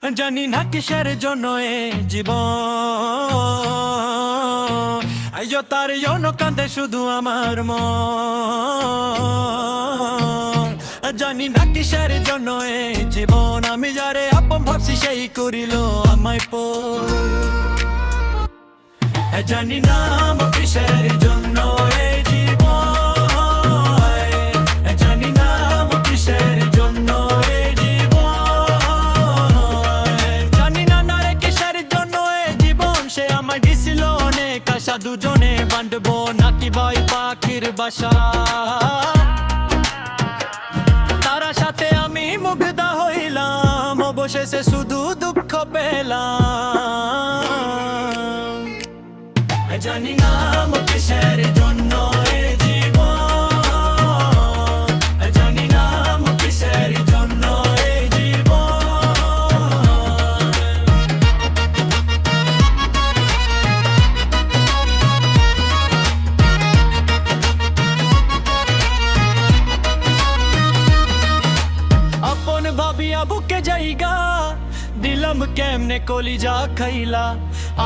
জানি না কিসের জন্য এ জীবন, আইজো তার জন্য কাঁদে শুধু আমার মন। জানি না কিসের জন্য এ জীবন, আমি যারে আপন ভাবছি সেই করিল আমায় পর। জানি না কিসের জন্য এ জীবন, জানি না কিসের জন্য এ জীবন, জানি না না রে কিসের জন্য এ জীবন। সে আমায় দিছিল অনেক আশা, দুজনে বাঁধবো নাকি ভয় পাখির বাসা। তার সাথে আমি মুগ্ধা হইলাম, অবশেষে শুধু দুঃখ পেলাম। জানি না কিসের জন্য এ জীবন, জানি না কিসের জন্য এ জীবন। আপন ভাবিয়া বুকে জায়গা দিলাম কেমনে কলিজা খাইলা।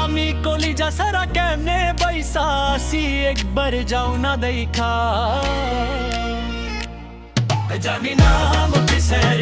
আমি কলিজা সারা কেমনে বৈসাসি, একবার যাও না দেখা। জানি না কিসের